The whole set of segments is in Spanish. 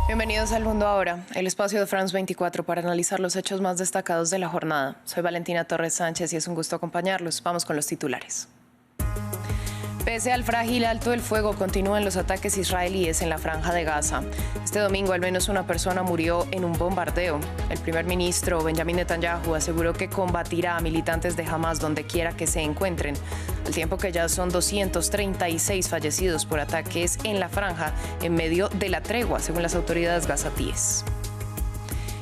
Bienvenidos al Mundo Ahora, el espacio de France 24 para analizar los hechos más destacados de la jornada. Soy Valentina Torres Sánchez y es un gusto acompañarlos. Vamos con los titulares. Pese al frágil alto el fuego, continúan los ataques israelíes en la Franja de Gaza. Este domingo al menos una persona murió en un bombardeo. El primer ministro Benjamin Netanyahu aseguró que combatirá a militantes de Hamas donde quiera que se encuentren, al tiempo que ya son 236 fallecidos por ataques en la franja en medio de la tregua, según las autoridades gazatíes.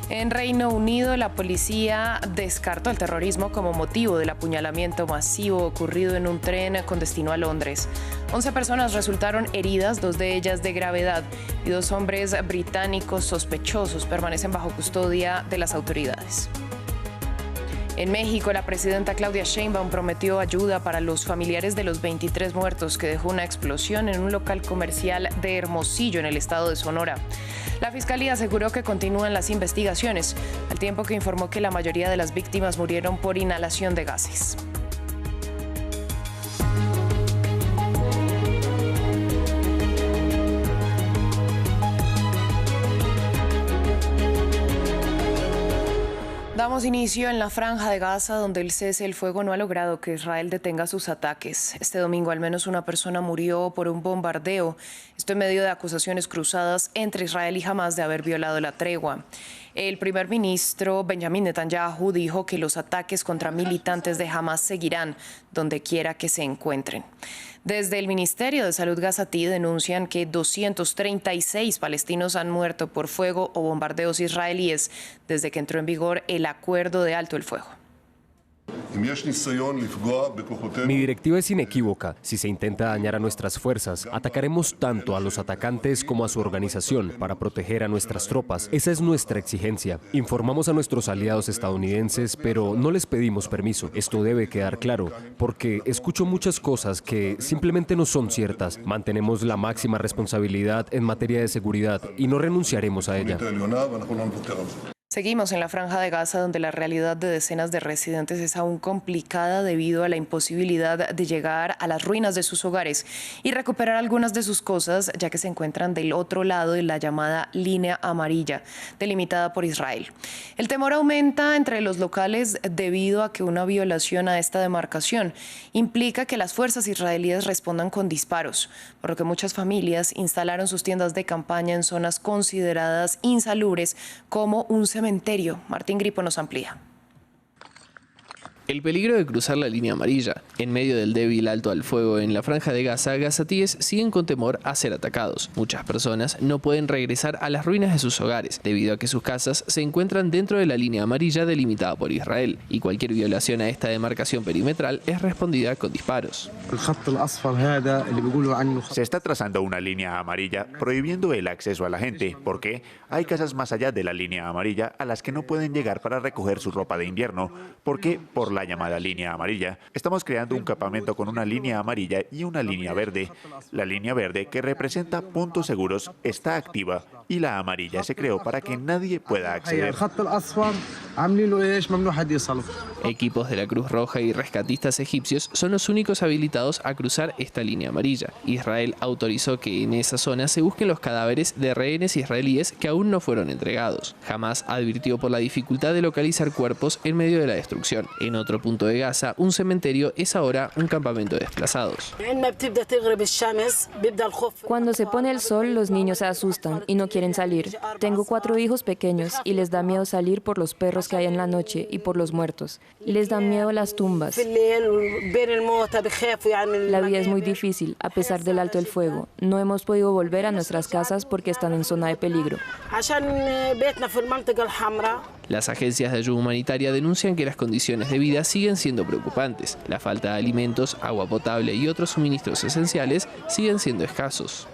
En Reino Unido, la policía descartó el terrorismo como motivo del apuñalamiento masivo ocurrido en un tren con destino a Londres. 11 personas resultaron heridas, 2 de ellas de gravedad, y 2 hombres británicos sospechosos permanecen bajo custodia de las autoridades. En México, la presidenta Claudia Sheinbaum prometió ayuda para los familiares de los 23 muertos que dejó una explosión en un local comercial de Hermosillo, en el estado de Sonora. La Fiscalía aseguró que continúan las investigaciones, al tiempo que informó que la mayoría de las víctimas murieron por inhalación de gases. Damos inicio en la Franja de Gaza, donde el cese del fuego no ha logrado que Israel detenga sus ataques. Este domingo al menos una persona murió por un bombardeo. Esto en medio de acusaciones cruzadas entre Israel y Hamas de haber violado la tregua. El primer ministro Benjamin Netanyahu dijo que los ataques contra militantes de Hamas seguirán donde quiera que se encuentren. Desde el Ministerio de Salud gazatí denuncian que 236 palestinos han muerto por fuego o bombardeos israelíes desde que entró en vigor el acuerdo de alto el fuego. Mi directiva es inequívoca. Si se intenta dañar a nuestras fuerzas, atacaremos tanto a los atacantes como a su organización para proteger a nuestras tropas. Esa es nuestra exigencia. Informamos a nuestros aliados estadounidenses, pero no les pedimos permiso. Esto debe quedar claro, porque escucho muchas cosas que simplemente no son ciertas. Mantenemos la máxima responsabilidad en materia de seguridad y no renunciaremos a ella. Seguimos en la Franja de Gaza, donde la realidad de decenas de residentes es aún complicada debido a la imposibilidad de llegar a las ruinas de sus hogares y recuperar algunas de sus cosas, ya que se encuentran del otro lado de la llamada línea amarilla, delimitada por Israel. El temor aumenta entre los locales debido a que una violación a esta demarcación implica que las fuerzas israelíes respondan con disparos, por lo que muchas familias instalaron sus tiendas de campaña en zonas consideradas insalubres como un cementerio. Martín Gripo nos amplía. El peligro de cruzar la línea amarilla. En medio del débil alto al fuego en la Franja de Gaza, gazatíes siguen con temor a ser atacados. Muchas personas no pueden regresar a las ruinas de sus hogares, debido a que sus casas se encuentran dentro de la línea amarilla delimitada por Israel, y cualquier violación a esta demarcación perimetral es respondida con disparos. Se está trazando una línea amarilla prohibiendo el acceso a la gente, porque hay casas más allá de la línea amarilla a las que no pueden llegar para recoger su ropa de invierno, porque por la llamada línea amarilla estamos creando un campamento con una línea amarilla y una línea verde. La línea verde, que representa puntos seguros, está activa y la amarilla se creó para que nadie pueda acceder. Equipos de la Cruz Roja y rescatistas egipcios son los únicos habilitados a cruzar esta línea amarilla. Israel autorizó que en esa zona se busquen los cadáveres de rehenes israelíes que aún no fueron entregados. Hamas advirtió por la dificultad de localizar cuerpos en medio de la destrucción. En otro punto de Gaza, un cementerio es ahora un campamento de desplazados. Cuando se pone el sol, los niños se asustan y no quieren salir. Tengo 4 hijos pequeños y les da miedo salir por los perros que hay en la noche y por los muertos. Les dan miedo las tumbas. La vida es muy difícil, a pesar del alto el fuego. No hemos podido volver a nuestras casas porque están en zona de peligro. Las agencias de ayuda humanitaria denuncian que las condiciones de vida siguen siendo preocupantes. La falta de alimentos, agua potable y otros suministros esenciales siguen siendo escasos.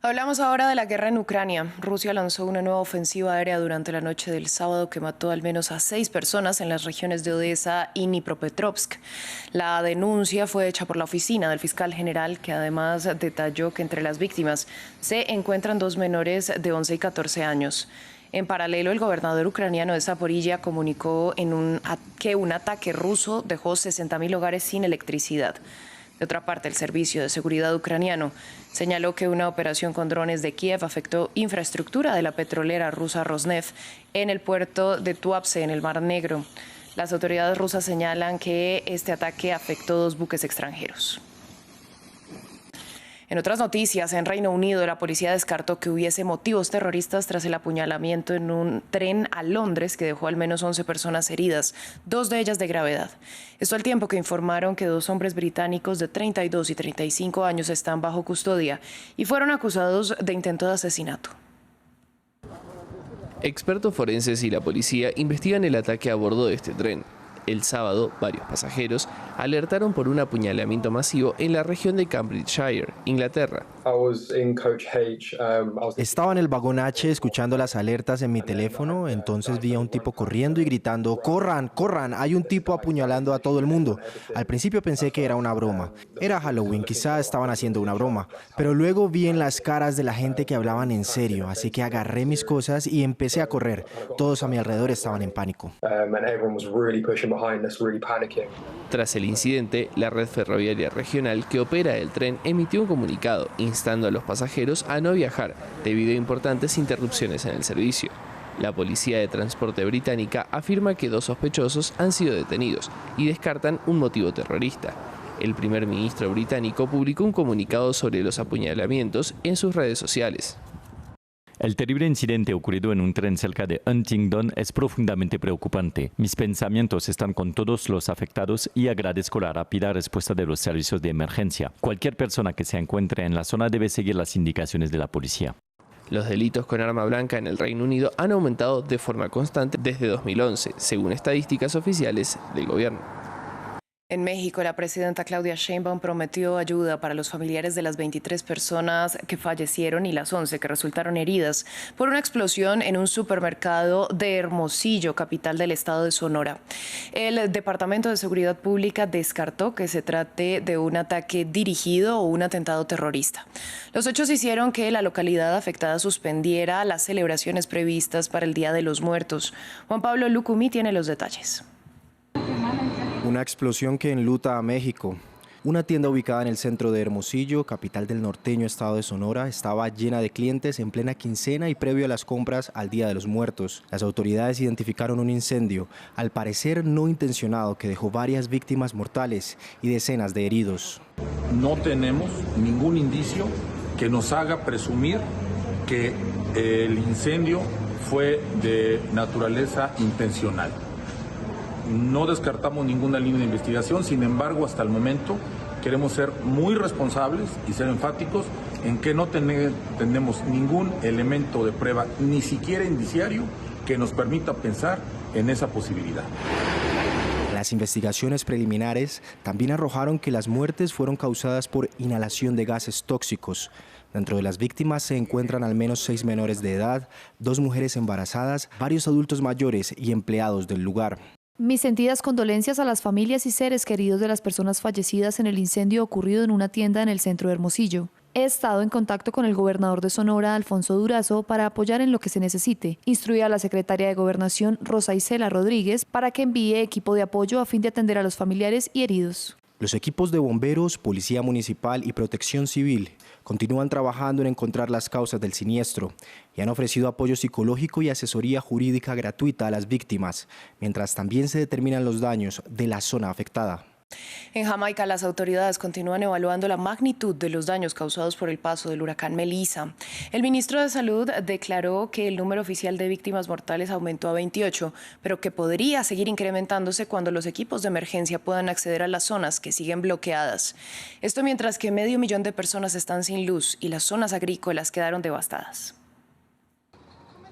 Hablamos ahora de la guerra en Ucrania. Rusia lanzó una nueva ofensiva aérea durante la noche del sábado que mató al menos a 6 personas en las regiones de Odessa y Dnipropetrovsk. La denuncia fue hecha por la oficina del fiscal general, que además detalló que entre las víctimas se encuentran 2 menores de 11 y 14 años. En paralelo, el gobernador ucraniano de Zaporilla comunicó que un ataque ruso dejó 60.000 hogares sin electricidad. De otra parte, el Servicio de Seguridad ucraniano señaló que una operación con drones de Kiev afectó infraestructura de la petrolera rusa Rosneft en el puerto de Tuapse, en el Mar Negro. Las autoridades rusas señalan que este ataque afectó 2 buques extranjeros. En otras noticias, en Reino Unido, la policía descartó que hubiese motivos terroristas tras el apuñalamiento en un tren a Londres que dejó al menos 11 personas heridas, 2 de ellas de gravedad. Esto al tiempo que informaron que 2 hombres británicos de 32 y 35 años están bajo custodia y fueron acusados de intento de asesinato. Expertos forenses y la policía investigan el ataque a bordo de este tren. El sábado, varios pasajeros alertaron por un apuñalamiento masivo en la región de Cambridgeshire, Inglaterra. Estaba en el vagón H escuchando las alertas en mi teléfono, entonces vi a un tipo corriendo y gritando: ¡corran, corran! Hay un tipo apuñalando a todo el mundo. Al principio pensé que era una broma. Era Halloween, quizá estaban haciendo una broma. Pero luego vi en las caras de la gente que hablaban en serio, así que agarré mis cosas y empecé a correr. Todos a mi alrededor estaban en pánico. Tras el incidente, la red ferroviaria regional que opera el tren emitió un comunicado instando a los pasajeros a no viajar debido a importantes interrupciones en el servicio. La policía de transporte británica afirma que 2 sospechosos han sido detenidos y descartan un motivo terrorista. El primer ministro británico publicó un comunicado sobre los apuñalamientos en sus redes sociales. El terrible incidente ocurrido en un tren cerca de Huntingdon es profundamente preocupante. Mis pensamientos están con todos los afectados y agradezco la rápida respuesta de los servicios de emergencia. Cualquier persona que se encuentre en la zona debe seguir las indicaciones de la policía. Los delitos con arma blanca en el Reino Unido han aumentado de forma constante desde 2011, según estadísticas oficiales del gobierno. En México, la presidenta Claudia Sheinbaum prometió ayuda para los familiares de las 23 personas que fallecieron y las 11 que resultaron heridas por una explosión en un supermercado de Hermosillo, capital del estado de Sonora. El Departamento de Seguridad Pública descartó que se trate de un ataque dirigido o un atentado terrorista. Los hechos hicieron que la localidad afectada suspendiera las celebraciones previstas para el Día de los Muertos. Juan Pablo Lucumí tiene los detalles. Una explosión que enluta a México. Una tienda ubicada en el centro de Hermosillo, capital del norteño estado de Sonora, estaba llena de clientes en plena quincena y previo a las compras al Día de los Muertos. Las autoridades identificaron un incendio, al parecer no intencionado, que dejó varias víctimas mortales y decenas de heridos. No tenemos ningún indicio que nos haga presumir que el incendio fue de naturaleza intencional. No descartamos ninguna línea de investigación, sin embargo, hasta el momento queremos ser muy responsables y ser enfáticos en que no tenemos ningún elemento de prueba, ni siquiera indiciario, que nos permita pensar en esa posibilidad. Las investigaciones preliminares también arrojaron que las muertes fueron causadas por inhalación de gases tóxicos. Dentro de las víctimas se encuentran al menos 6 menores de edad, 2 mujeres embarazadas, varios adultos mayores y empleados del lugar. Mis sentidas condolencias a las familias y seres queridos de las personas fallecidas en el incendio ocurrido en una tienda en el centro de Hermosillo. He estado en contacto con el gobernador de Sonora, Alfonso Durazo, para apoyar en lo que se necesite. Instruí a la secretaria de Gobernación, Rosa Isela Rodríguez, para que envíe equipo de apoyo a fin de atender a los familiares y heridos. Los equipos de bomberos, policía municipal y protección civil continúan trabajando en encontrar las causas del siniestro y han ofrecido apoyo psicológico y asesoría jurídica gratuita a las víctimas, mientras también se determinan los daños de la zona afectada. En Jamaica, las autoridades continúan evaluando la magnitud de los daños causados por el paso del huracán Melissa. El ministro de Salud declaró que el número oficial de víctimas mortales aumentó a 28, pero que podría seguir incrementándose cuando los equipos de emergencia puedan acceder a las zonas que siguen bloqueadas. Esto mientras que 500.000 de personas están sin luz y las zonas agrícolas quedaron devastadas.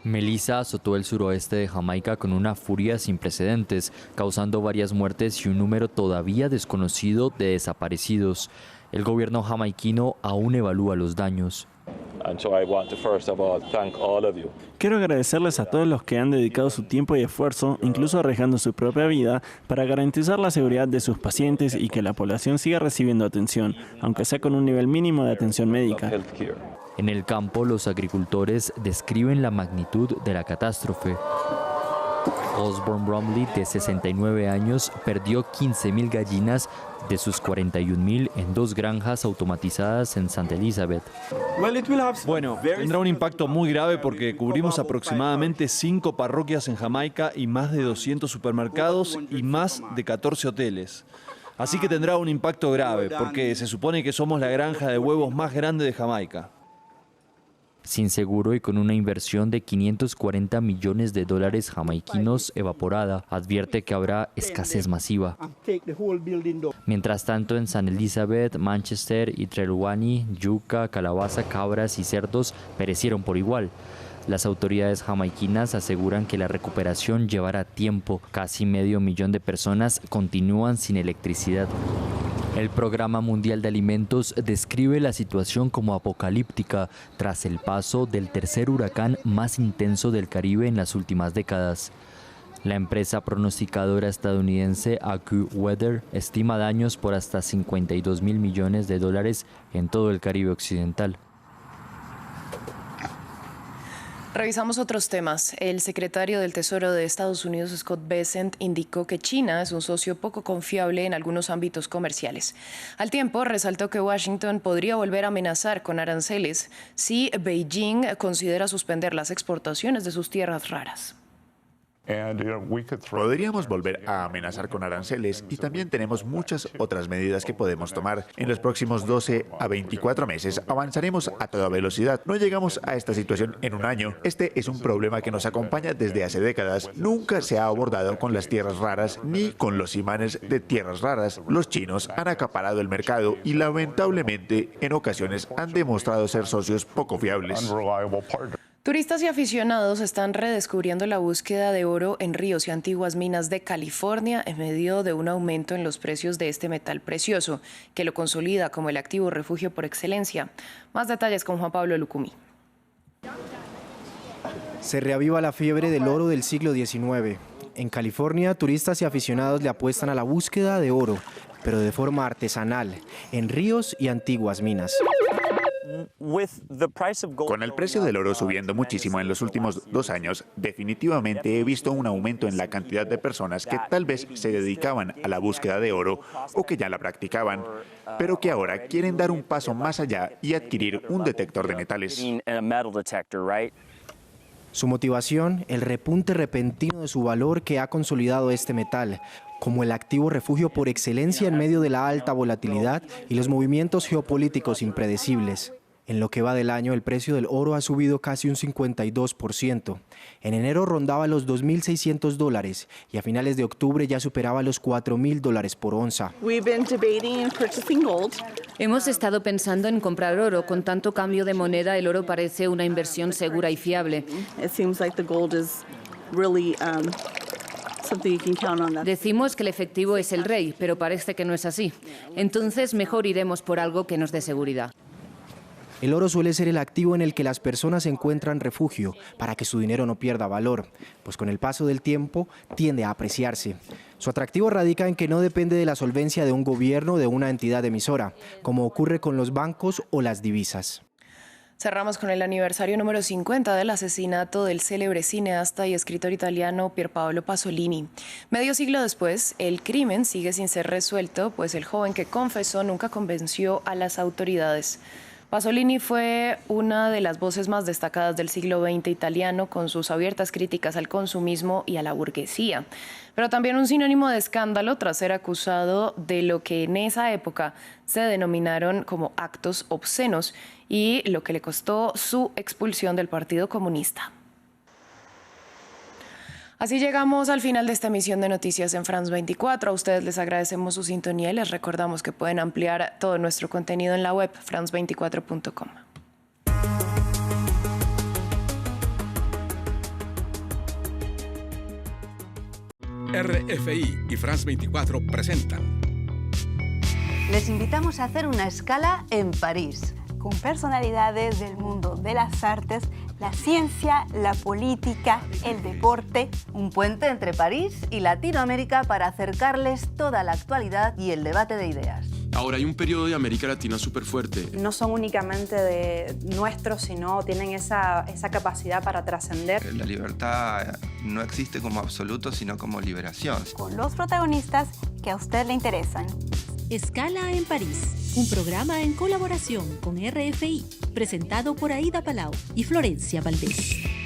Melissa azotó el suroeste de Jamaica con una furia sin precedentes, causando varias muertes y un número todavía desconocido de desaparecidos. El gobierno jamaiquino aún evalúa los daños. Quiero agradecerles a todos los que han dedicado su tiempo y esfuerzo, incluso arriesgando su propia vida, para garantizar la seguridad de sus pacientes y que la población siga recibiendo atención, aunque sea con un nivel mínimo de atención médica. En el campo, los agricultores describen la magnitud de la catástrofe. Osborne Bromley, de 69 años, perdió 15.000 gallinas de sus 41.000 en 2 granjas automatizadas en St. Elizabeth. Bueno, tendrá un impacto muy grave porque cubrimos aproximadamente 5 parroquias en Jamaica y más de 200 supermercados y más de 14 hoteles. Así que tendrá un impacto grave porque se supone que somos la granja de huevos más grande de Jamaica. Sin seguro y con una inversión de 540 millones de dólares jamaiquinos evaporada, advierte que habrá escasez masiva. Mientras tanto, en St. Elizabeth, Manchester y Trelawney, yuca, calabaza, cabras y cerdos perecieron por igual. Las autoridades jamaiquinas aseguran que la recuperación llevará tiempo. Casi medio millón de personas continúan sin electricidad. El Programa Mundial de Alimentos describe la situación como apocalíptica tras el paso del tercer huracán más intenso del Caribe en las últimas décadas. La empresa pronosticadora estadounidense AccuWeather estima daños por hasta 52.000 millones de dólares en todo el Caribe occidental. Revisamos otros temas. El secretario del Tesoro de Estados Unidos, Scott Bessent, indicó que China es un socio poco confiable en algunos ámbitos comerciales. Al tiempo, resaltó que Washington podría volver a amenazar con aranceles si Beijing considera suspender las exportaciones de sus tierras raras. Podríamos volver a amenazar con aranceles y también tenemos muchas otras medidas que podemos tomar. En los próximos 12 a 24 meses avanzaremos a toda velocidad. No llegamos a esta situación en un año. Este es un problema que nos acompaña desde hace décadas. Nunca se ha abordado con las tierras raras ni con los imanes de tierras raras. Los chinos han acaparado el mercado y lamentablemente en ocasiones han demostrado ser socios poco fiables. Turistas y aficionados están redescubriendo la búsqueda de oro en ríos y antiguas minas de California en medio de un aumento en los precios de este metal precioso, que lo consolida como el activo refugio por excelencia. Más detalles con Juan Pablo Lucumí. Se reaviva la fiebre del oro del siglo XIX. En California, turistas y aficionados le apuestan a la búsqueda de oro, pero de forma artesanal, en ríos y antiguas minas. Con el precio del oro subiendo muchísimo en los últimos 2 años, definitivamente he visto un aumento en la cantidad de personas que tal vez se dedicaban a la búsqueda de oro o que ya la practicaban, pero que ahora quieren dar un paso más allá y adquirir un detector de metales. Su motivación, el repunte repentino de su valor que ha consolidado este metal, como el activo refugio por excelencia en medio de la alta volatilidad y los movimientos geopolíticos impredecibles. En lo que va del año, el precio del oro ha subido casi un 52%. En enero rondaba los $2.600 y a finales de octubre ya superaba los $4.000 por onza. Hemos estado pensando en comprar oro. Con tanto cambio de moneda, el oro parece una inversión segura y fiable. Decimos que el efectivo es el rey, pero parece que no es así. Entonces, mejor iremos por algo que nos dé seguridad. El oro suele ser el activo en el que las personas encuentran refugio para que su dinero no pierda valor, pues con el paso del tiempo tiende a apreciarse. Su atractivo radica en que no depende de la solvencia de un gobierno o de una entidad emisora, como ocurre con los bancos o las divisas. Cerramos con el aniversario número 50 del asesinato del célebre cineasta y escritor italiano Pier Paolo Pasolini. Medio siglo después, el crimen sigue sin ser resuelto, pues el joven que confesó nunca convenció a las autoridades. Pasolini fue una de las voces más destacadas del siglo XX italiano, con sus abiertas críticas al consumismo y a la burguesía, pero también un sinónimo de escándalo tras ser acusado de lo que en esa época se denominaron como actos obscenos y lo que le costó su expulsión del Partido Comunista. Así llegamos al final de esta emisión de Noticias en France 24. A ustedes les agradecemos su sintonía y les recordamos que pueden ampliar todo nuestro contenido en la web france24.com. RFI y France 24 presentan. Les invitamos a hacer una escala en París, con personalidades del mundo de las artes, la ciencia, la política, el deporte. Un puente entre París y Latinoamérica para acercarles toda la actualidad y el debate de ideas. Ahora hay un periodo de América Latina súper fuerte. No son únicamente de nuestros, sino tienen esa capacidad para trascender. La libertad no existe como absoluto, sino como liberación. Con los protagonistas que a usted le interesan. Escala en París, un programa en colaboración con RFI, presentado por Aida Palau y Florencia Valdés.